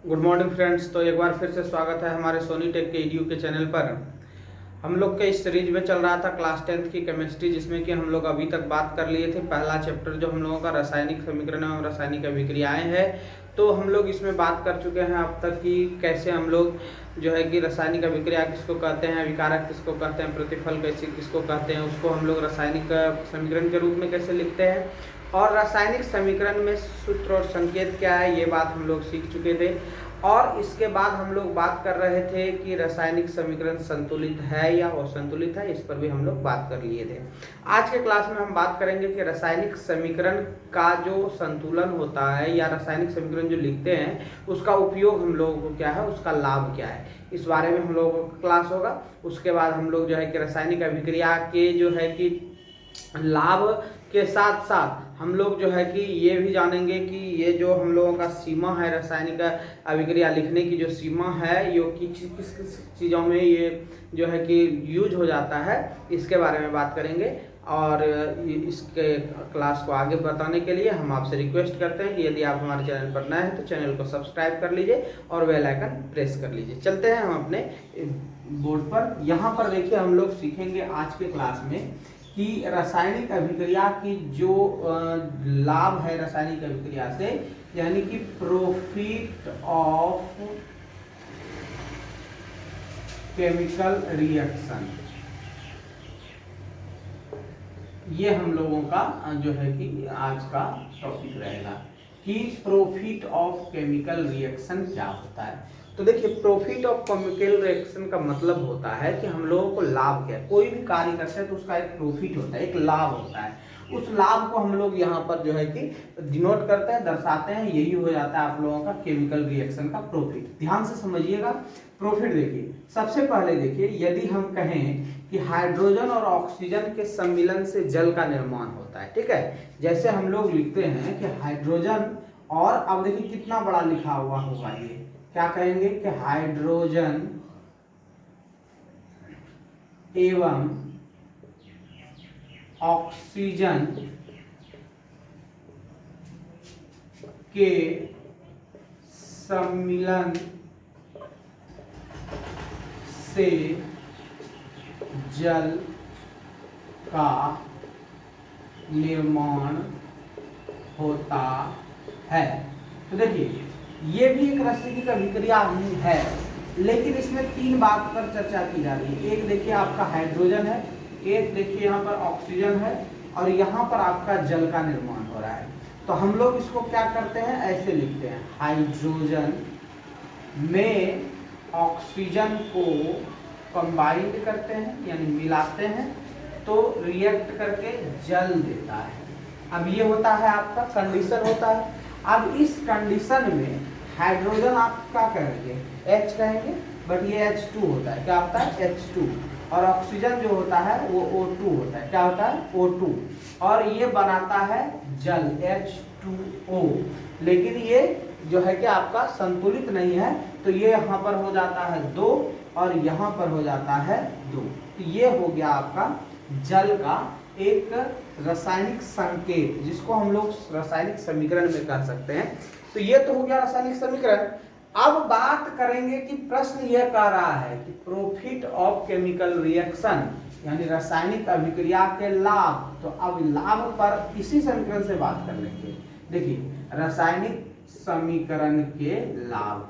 Good morning friends. तो एक बार फिर से स्वागत है हमारे सोनी टेक के ईडीयू के चैनल पर। हम लोग के इस सीरीज में चल रहा था क्लास 10th की केमिस्ट्री, जिसमें कि हम लोग अभी तक बात कर लिए थे पहला चैप्टर जो हम लोगों का रासायनिक समीकरण एवं रासायनिक अभिक्रियाएं है। तो हम लोग इसमें बात कर चुके हैं अब तक कि कैसे हम लोग जो है कि रासायनिक अभिक्रिया किसको कहते हैं, अभिकारक किसको कहते हैं, प्रतिफल कैसे किसको कहते हैं, उसको हम लोग रासायनिक समीकरण के रूप में कैसे लिखते हैं, और रासायनिक समीकरण में सूत्र और संकेत क्या है, ये बात हम लोग सीख चुके थे। और इसके बाद हम लोग बात कर रहे थे कि रासायनिक समीकरण संतुलित है या असंतुलित है, इस पर भी हम लोग बात कर लिए थे। आज के क्लास में हम बात करेंगे कि रासायनिक समीकरण का जो संतुलन होता है या रासायनिक समीकरण जो लिखते हैं उसका उपयोग हम लोगों को क्या है, उसका लाभ क्या है, इस बारे में हम लोगों का क्लास होगा। उसके बाद हम लोग जो है कि रासायनिक अभिक्रिया के जो है कि लाभ के साथ साथ हम लोग जो है कि ये भी जानेंगे कि ये जो हम लोगों का सीमा है रासायनिक अभिक्रिया लिखने की, जो सीमा है ये किस किस चीज़ों में ये जो है कि यूज हो जाता है, इसके बारे में बात करेंगे। और इसके क्लास को आगे बताने के लिए हम आपसे रिक्वेस्ट करते हैं कि यदि आप हमारे चैनल पर नए हैं तो चैनल को सब्सक्राइब कर लीजिए और बेल आइकन प्रेस कर लीजिए। चलते हैं हम अपने बोर्ड पर। यहाँ पर देखिए हम लोग सीखेंगे आज के क्लास में कि रासायनिक अभिक्रिया की जो लाभ है रासायनिक अभिक्रिया से, यानी कि प्रॉफिट ऑफ केमिकल रिएक्शन, ये हम लोगों का जो है कि आज का टॉपिक रहेगा कि प्रॉफिट ऑफ केमिकल रिएक्शन क्या होता है। तो देखिए प्रॉफिट ऑफ केमिकल रिएक्शन का मतलब होता है कि हम लोगों को लाभ क्या है, कोई भी कार्य करते हैं तो उसका एक प्रॉफिट होता है, एक लाभ होता है। उस लाभ को हम लोग यहाँ पर जो है कि डिनोट करते हैं, दर्शाते हैं, यही हो जाता है आप लोगों का केमिकल रिएक्शन का प्रॉफिट। ध्यान से समझिएगा प्रॉफिट। देखिए सबसे पहले देखिए, यदि हम कहें कि हाइड्रोजन और ऑक्सीजन के सम्मिलन से जल का निर्माण होता है, ठीक है, जैसे हम लोग लिखते हैं कि हाइड्रोजन, और अब देखिए कितना बड़ा लिखा हुआ होगा, ये क्या कहेंगे कि हाइड्रोजन एवं ऑक्सीजन के सम्मिलन से जल का निर्माण होता है। तो देखिए ये भी एक रासायनिक अभिक्रिया ही है, लेकिन इसमें तीन बात पर चर्चा की जा रही है। एक देखिए आपका हाइड्रोजन है, एक देखिए यहाँ पर ऑक्सीजन है, और यहाँ पर आपका जल का निर्माण हो रहा है। तो हम लोग इसको क्या करते हैं, ऐसे लिखते हैं, हाइड्रोजन में ऑक्सीजन को कंबाइंड करते हैं यानी मिलाते हैं, तो रिएक्ट करके जल देता है। अब ये होता है आपका कंडीशन होता है। अब इस कंडीशन में हाइड्रोजन आप क्या कहेंगे, H कहेंगे, बट ये H2 होता है, क्या होता है H2, और ऑक्सीजन जो होता है वो O2 होता है, क्या होता है O2, और ये बनाता है जल H2O। लेकिन ये जो है कि आपका संतुलित नहीं है, तो ये यहाँ पर हो जाता है 2 और यहाँ पर हो जाता है 2। तो ये हो गया आपका जल का एक रासायनिक संकेत, जिसको हम लोग रासायनिक समीकरण में कर सकते हैं। तो ये तो हो गया रासायनिक समीकरण। अब बात करेंगे कि प्रश्न यह कह रहा है कि प्रॉफिट ऑफ केमिकल रिएक्शन यानी रासायनिक अभिक्रिया के लाभ। तो अब लाभ पर इसी समीकरण से बात कर लेंगे। देखिए रासायनिक समीकरण के लाभ,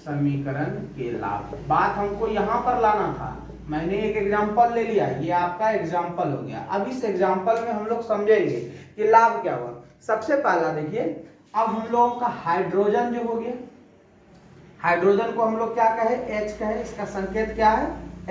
समीकरण के लाभ, बात हमको यहाँ पर लाना था। मैंने एक एग्जांपल ले लिया, ये आपका एग्जांपल हो गया। अब इस एग्जांपल में हम लोग समझेंगे कि लाभ क्या हुआ। सबसे पहला देखिए, अब हम लोगों का हाइड्रोजन जो हो गया, हाइड्रोजन को हम लोग क्या कहे, H कहे, इसका संकेत क्या है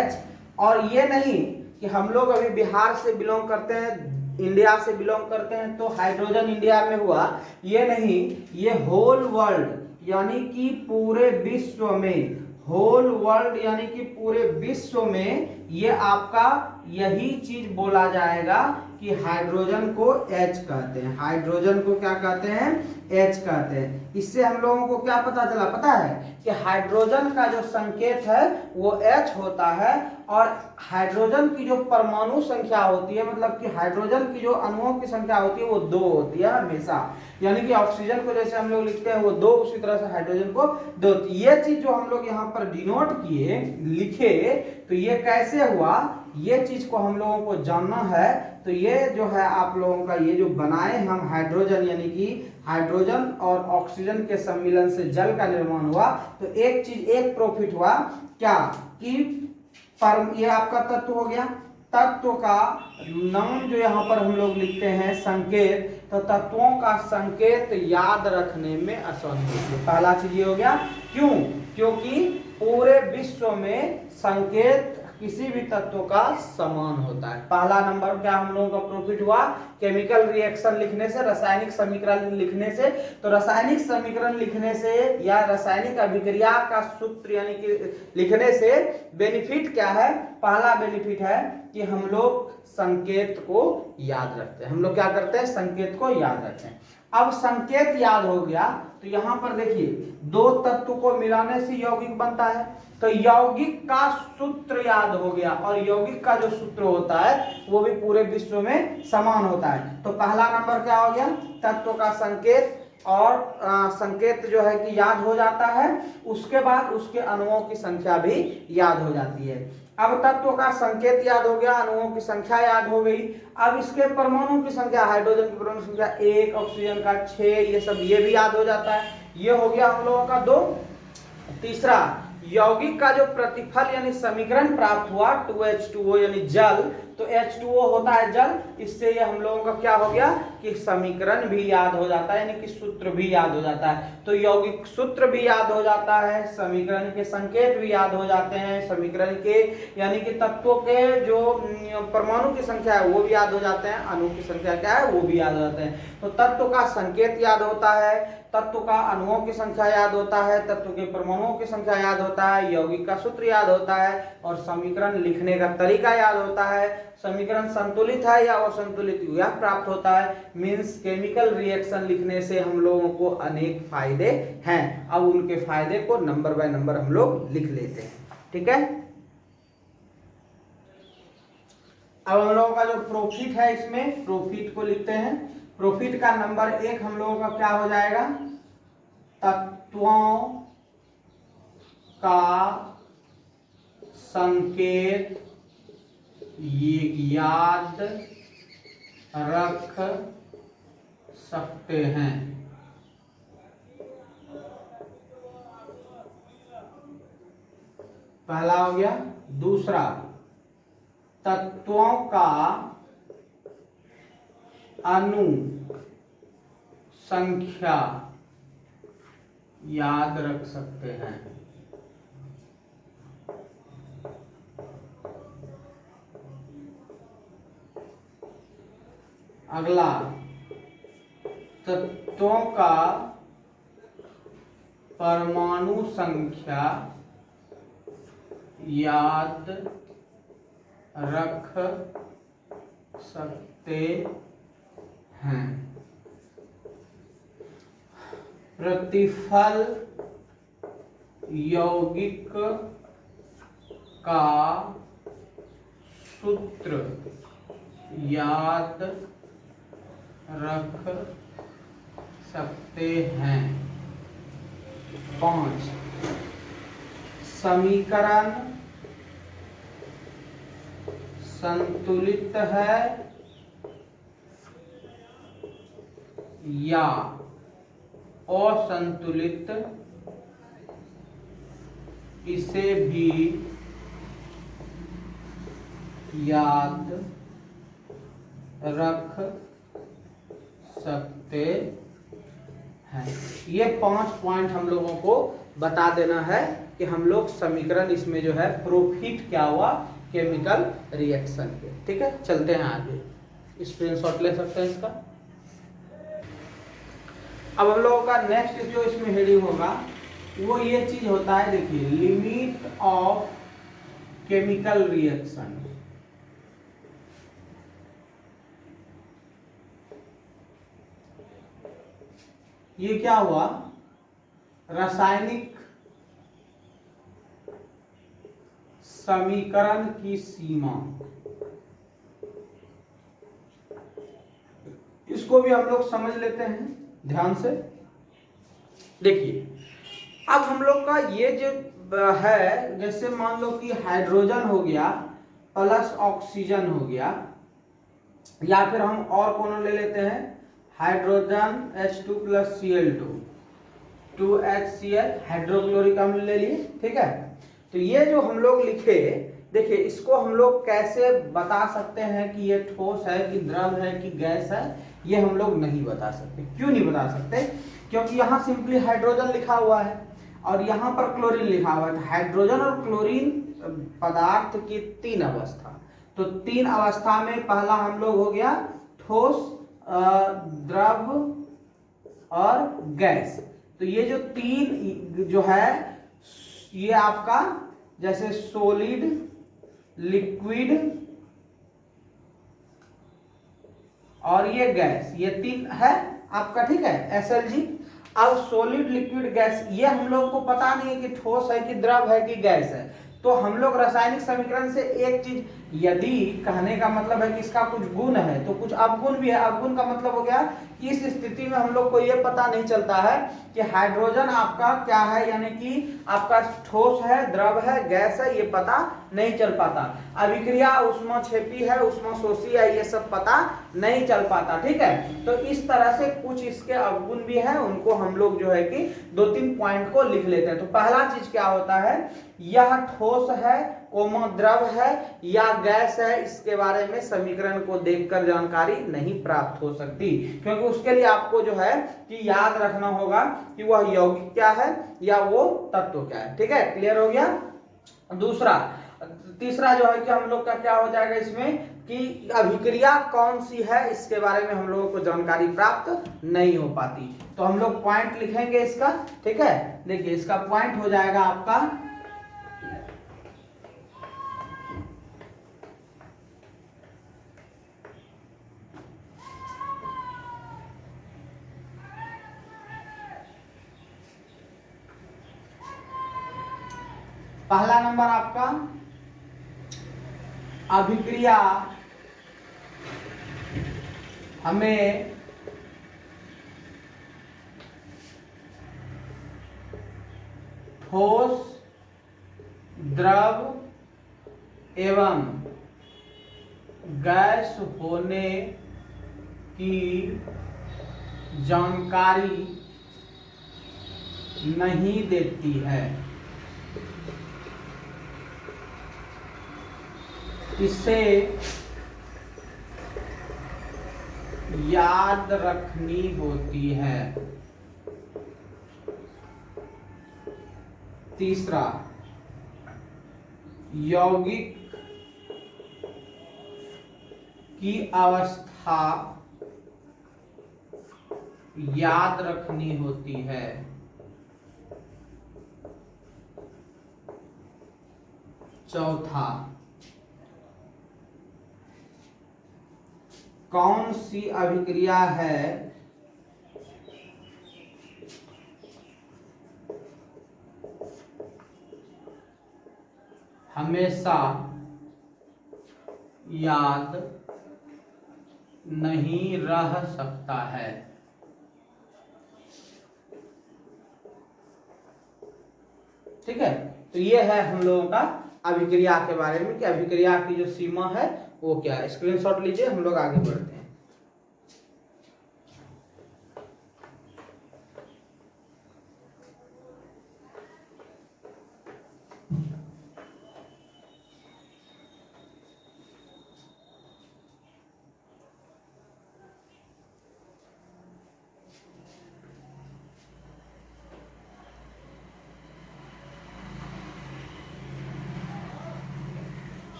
H। और ये नहीं कि हम लोग अभी बिहार से बिलोंग करते हैं, इंडिया से बिलोंग करते हैं तो हाइड्रोजन इंडिया में हुआ, ये नहीं, ये होल वर्ल्ड यानी कि पूरे विश्व में, होल वर्ल्ड यानी कि पूरे विश्व में ये आपका यही चीज बोला जाएगा कि हाइड्रोजन को H कहते हैं। हाइड्रोजन को क्या कहते हैं, H कहते हैं। इससे हम लोगों को क्या पता चला, पता है कि हाइड्रोजन का जो संकेत है वो H होता है और हाइड्रोजन की जो परमाणु संख्या होती है, मतलब कि हाइड्रोजन की जो अणुओं की संख्या होती है वो 2 होती है हमेशा। यानी कि ऑक्सीजन को जैसे हम लोग लिखते हैं वो 2, उसी तरह से हाइड्रोजन को 2। ये चीज जो हम लोग यहाँ पर डिनोट किए, लिखे, तो ये कैसे हुआ, ये चीज को हम लोगों को जानना है। तो ये जो है आप लोगों का ये जो बनाए हम हाइड्रोजन, यानी कि हाइड्रोजन और ऑक्सीजन के सम्मिलन से जल का निर्माण हुआ। तो एक चीज, एक प्रॉफिट हुआ क्या कि ये आपका तत्व हो गया, तत्व का नाम जो यहाँ पर हम लोग लिखते हैं संकेत, तो तत्वों का संकेत याद रखने में आसानी होती है। पहला चीज ये हो गया, क्यों, क्योंकि पूरे विश्व में संकेत किसी भी तत्व का समान होता है। पहला नंबर क्या हम लोगों का प्रॉफिट हुआ, केमिकल रिएक्शन लिखने से, रासायनिक समीकरण लिखने से। तो रासायनिक समीकरण लिखने से या रासायनिक अभिक्रिया का सूत्र यानी कि लिखने से बेनिफिट क्या है, पहला बेनिफिट है कि हम लोग संकेत को याद रखते हैं। हम लोग क्या करते हैं, संकेत को याद रखते हैं। अब संकेत याद हो गया तो यहां पर देखिए, दो तत्व को मिलाने से यौगिक बनता है, तो यौगिक का सूत्र याद हो गया, और यौगिक का जो सूत्र होता है वो भी पूरे विश्व में समान होता है। तो पहला नंबर क्या हो गया, तत्व का संकेत, और संकेत जो है कि याद हो जाता है, उसके बाद उसके अणुओं की संख्या भी याद हो जाती है। अब तत्व का संकेत याद हो गया, अणुओं की संख्या याद हो गई। अब इसके परमाणु की संख्या, हाइड्रोजन की परमाणु संख्या 1, ऑक्सीजन का 6, ये सब ये भी याद हो जाता है। ये हो गया हम लोगों का 2। तीसरा, यौगिक का जो प्रतिफल यानी समीकरण प्राप्त हुआ 2H2O यानी जल, तो H2O होता है जल, इससे ये हम लोगों का क्या हो गया कि समीकरण भी याद हो जाता है, यानी कि सूत्र भी याद हो जाता है। तो यौगिक सूत्र भी याद हो जाता है, समीकरण के संकेत भी याद हो जाते हैं, समीकरण के यानी कि तत्वों के जो परमाणु की संख्या है वो भी याद हो जाते हैं, अणु की संख्या क्या है वो भी याद हो जाते हैं। तो तत्व का संकेत याद होता है, तत्व का अणुओं की संख्या याद होता है, तत्व के परमाणुओं की संख्या याद होता है, यौगिक का सूत्र याद होता है, और समीकरण लिखने का तरीका याद होता है। समीकरण संतुलित है या असंतुलित यह प्राप्त होता है। मींस केमिकल रिएक्शन लिखने से हम लोगों को अनेक फायदे हैं। अब उनके फायदे को नंबर बाय नंबर हम लोग लिख लेते हैं, ठीक है। अब हम लोगों का जो प्रॉफिट है, इसमें प्रॉफिट को लिखते हैं। प्रॉफिट का नंबर 1 हम लोगों का क्या हो जाएगा, तत्वों का संकेत ये याद रख सकते हैं। पहला हो गया। दूसरा, तत्वों का अणु संख्या याद रख सकते हैं। अगला, तत्वों का परमाणु संख्या याद रख सकते हैं। प्रतिफल यौगिक का सूत्र याद रख सकते हैं। 5, समीकरण संतुलित है या असंतुलित, इसे भी याद रख सकते हैं। ये 5 पॉइंट हम लोगों को बता देना है कि हम लोग समीकरण इसमें जो है प्रॉफिट क्या हुआ केमिकल रिएक्शन के, ठीक है। चलते हैं आगे, स्क्रीनशॉट ले सकते हैं इसका। अब हम लोगों का नेक्स्ट जो इसमें हेडिंग होगा वो ये चीज होता है, देखिए, लिमिट ऑफ केमिकल रिएक्शन। ये क्या हुआ, रासायनिक समीकरण की सीमा। इसको भी हम लोग समझ लेते हैं ध्यान से। देखिए अब हम लोग का ये जो है, जैसे मान लो कि हाइड्रोजन हो गया प्लस ऑक्सीजन हो गया, या फिर हम और कौन ले लेते हैं, hydrogen H2 plus Cl2, 2HCl hydrochloric अम्ल ले लिए, ठीक है। तो ये जो हम लोग लिखे, देखिए इसको हम लोग कैसे बता सकते हैं कि ये ठोस है कि द्रव है कि गैस है, ये हम लोग नहीं बता सकते। क्यों नहीं बता सकते, क्योंकि यहाँ सिंपली हाइड्रोजन लिखा हुआ है और यहाँ पर क्लोरीन लिखा हुआ है। हाइड्रोजन और क्लोरीन पदार्थ की तीन अवस्था, तो तीन अवस्था में पहला हम लोग हो गया ठोस, द्रव और गैस। तो ये जो तीन जो है, ये आपका जैसे सॉलिड, लिक्विड और ये गैस, ये तीन है आपका, ठीक है, SLG। अब सॉलिड, लिक्विड, गैस, ये हम लोग को पता नहीं है कि ठोस है कि द्रव है कि गैस है। तो हम लोग रासायनिक समीकरण से एक चीज, यदि कहने का मतलब है कि इसका कुछ गुण है तो कुछ अवगुण भी है। अवगुण का मतलब हो गया कि इस स्थिति में हम लोग को यह पता नहीं चलता है कि हाइड्रोजन आपका क्या है, यानी कि आपका ठोस है, द्रव है, गैस है, ये पता नहीं चल पाता। अभिक्रिया ऊष्माक्षेपी है, ऊष्माशोषी है, ये सब पता नहीं चल पाता, ठीक है। तो इस तरह से कुछ इसके अवगुण भी है, उनको हम लोग जो है कि 2-3 पॉइंट को लिख लेते हैं। तो पहला चीज क्या होता है, यह ठोस है, कोमल द्रव है या गैस है, इसके बारे में समीकरण को देखकर जानकारी नहीं प्राप्त हो सकती, क्योंकि उसके लिए आपको जो है कि याद रखना होगा कि वह यौगिक क्या है या वो तत्व क्या है, ठीक है। क्लियर हो गया। दूसरा, तीसरा जो है कि हम लोग का क्या हो जाएगा इसमें कि अभिक्रिया कौन सी है, इसके बारे में हम लोगों को जानकारी प्राप्त नहीं हो पाती। तो हम लोग पॉइंट लिखेंगे इसका, ठीक है। देखिए इसका पॉइंट हो जाएगा आपका, पहला नंबर आपका अभिक्रिया हमें ठोस, द्रव एवं गैस होने की जानकारी नहीं देती है। इसे याद रखनी होती है। तीसरा, यौगिक की अवस्था याद रखनी होती है। चौथा, कौन सी अभिक्रिया है हमेशा याद नहीं रह सकता है। ठीक है, तो ये है हम लोगों का अभिक्रिया के बारे में कि अभिक्रिया की जो सीमा है वो क्या है। स्क्रीनशॉट लीजिए, हम लोग आगे बढ़ते हैं।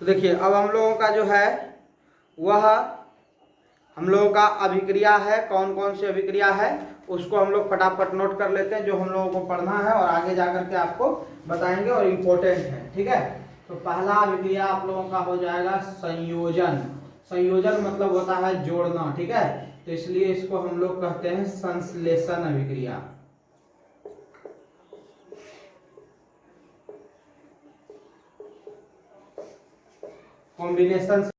तो देखिए अब हम लोगों का जो है वह हम लोगों का अभिक्रिया है। कौन कौन सी अभिक्रिया है उसको हम लोग फटाफट नोट कर लेते हैं, जो हम लोगों को पढ़ना है और आगे जाकर के आपको बताएंगे और इम्पोर्टेंट है। ठीक है, तो पहला अभिक्रिया आप लोगों का हो जाएगा संयोजन। संयोजन मतलब होता है जोड़ना। ठीक है, तो इसलिए इसको हम लोग कहते हैं संश्लेषण अभिक्रिया। कॉम्बिनेशन